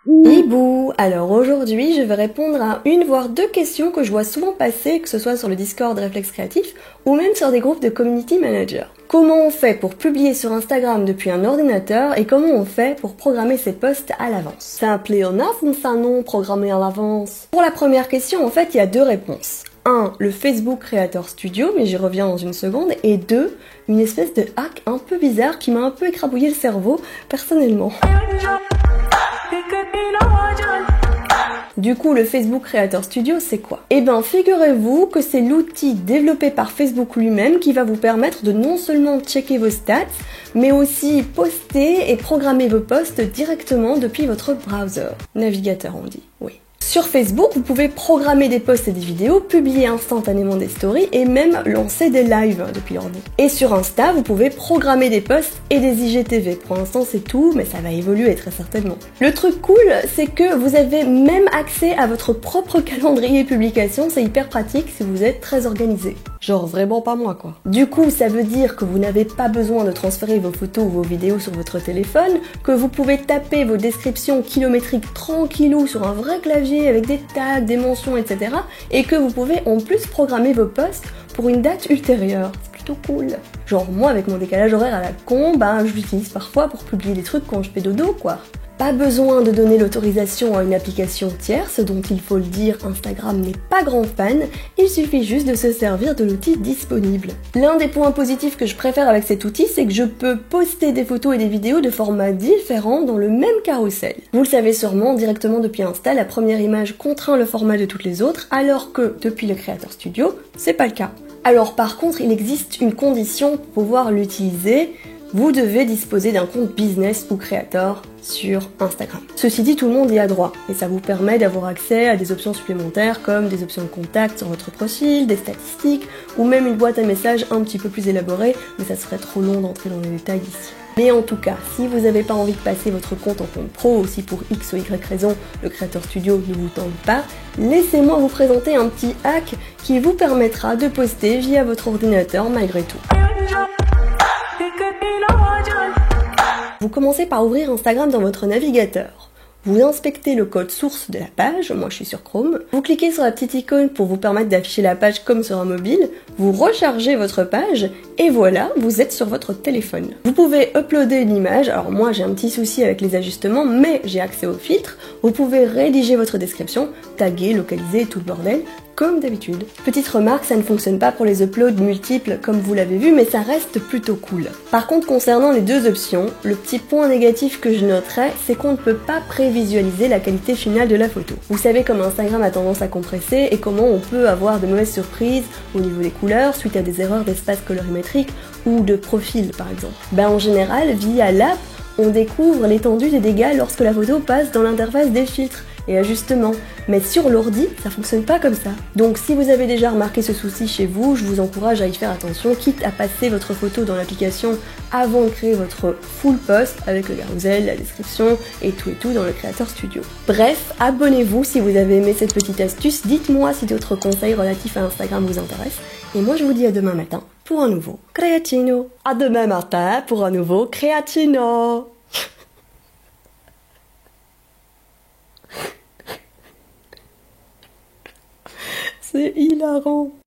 Hibou! Alors aujourd'hui, je vais répondre à une voire deux questions que je vois souvent passer, que ce soit sur le Discord Réflexe Créatif ou même sur des groupes de community managers. Comment on fait pour publier sur Instagram depuis un ordinateur et comment on fait pour programmer ses posts à l'avance? C'est un pléonasme ça non, programmer à l'avance? Pour la première question, en fait, il y a deux réponses. 1. Le Facebook Creator Studio, mais j'y reviens dans une seconde. Et 2. Une espèce de hack un peu bizarre qui m'a un peu écrabouillé le cerveau, personnellement. Du coup, le Facebook Creator Studio, c'est quoi? Eh ben, figurez-vous que c'est l'outil développé par Facebook lui-même qui va vous permettre de non seulement checker vos stats, mais aussi poster et programmer vos posts directement depuis votre browser. Navigateur, on dit, oui. Sur Facebook, vous pouvez programmer des posts et des vidéos, publier instantanément des stories et même lancer des lives depuis l'ordi. Et sur Insta, vous pouvez programmer des posts et des IGTV. Pour l'instant, c'est tout, mais ça va évoluer très certainement. Le truc cool, c'est que vous avez même accès à votre propre calendrier publication. C'est hyper pratique si vous êtes très organisé. Genre vraiment pas moi quoi. Du coup, ça veut dire que vous n'avez pas besoin de transférer vos photos ou vos vidéos sur votre téléphone, que vous pouvez taper vos descriptions kilométriques tranquillou sur un vrai clavier avec des tags, des mentions, etc. et que vous pouvez en plus programmer vos posts pour une date ultérieure. C'est plutôt cool. Genre moi avec mon décalage horaire à la con, je l'utilise parfois pour publier des trucs quand je fais dodo quoi. Pas besoin de donner l'autorisation à une application tierce dont il faut le dire, Instagram n'est pas grand fan, il suffit juste de se servir de l'outil disponible. L'un des points positifs que je préfère avec cet outil, c'est que je peux poster des photos et des vidéos de formats différents dans le même carrousel. Vous le savez sûrement, directement depuis Insta, la première image contraint le format de toutes les autres, alors que depuis le Creator Studio, c'est pas le cas. Alors par contre, il existe une condition pour pouvoir l'utiliser. Vous devez disposer d'un compte business ou creator sur Instagram. Ceci dit, tout le monde y a droit et ça vous permet d'avoir accès à des options supplémentaires comme des options de contact sur votre profil, des statistiques ou même une boîte à messages un petit peu plus élaborée, mais ça serait trop long d'entrer dans les détails ici. Mais en tout cas, si vous n'avez pas envie de passer votre compte en compte pro, ou si pour X ou Y raison, le Creator Studio ne vous tente pas, laissez-moi vous présenter un petit hack qui vous permettra de poster via votre ordinateur malgré tout. Vous commencez par ouvrir Instagram dans votre navigateur. Vous inspectez le code source de la page, moi je suis sur Chrome. Vous cliquez sur la petite icône pour vous permettre d'afficher la page comme sur un mobile. Vous rechargez votre page et voilà, vous êtes sur votre téléphone. Vous pouvez uploader une image, alors moi j'ai un petit souci avec les ajustements, mais j'ai accès aux filtres. Vous pouvez rédiger votre description, taguer, localiser, tout le bordel, comme d'habitude. Petite remarque, ça ne fonctionne pas pour les uploads multiples comme vous l'avez vu, mais ça reste plutôt cool. Par contre, concernant les deux options, le petit point négatif que je noterais, c'est qu'on ne peut pas prévisualiser la qualité finale de la photo. Vous savez comme Instagram a tendance à compresser et comment on peut avoir de mauvaises surprises au niveau des couleurs suite à des erreurs d'espace colorimétrique ou de profil par exemple. En général, via l'app, on découvre l'étendue des dégâts lorsque la photo passe dans l'interface des filtres et ajustements. Mais sur l'ordi, ça fonctionne pas comme ça. Donc si vous avez déjà remarqué ce souci chez vous, je vous encourage à y faire attention, quitte à passer votre photo dans l'application avant de créer votre full post avec le carousel, la description et tout dans le Creator Studio. Bref, abonnez-vous si vous avez aimé cette petite astuce, dites-moi si d'autres conseils relatifs à Instagram vous intéressent. Et moi je vous dis à demain matin pour un nouveau Creatino. À demain matin pour un nouveau Creatino. C'est hilarant.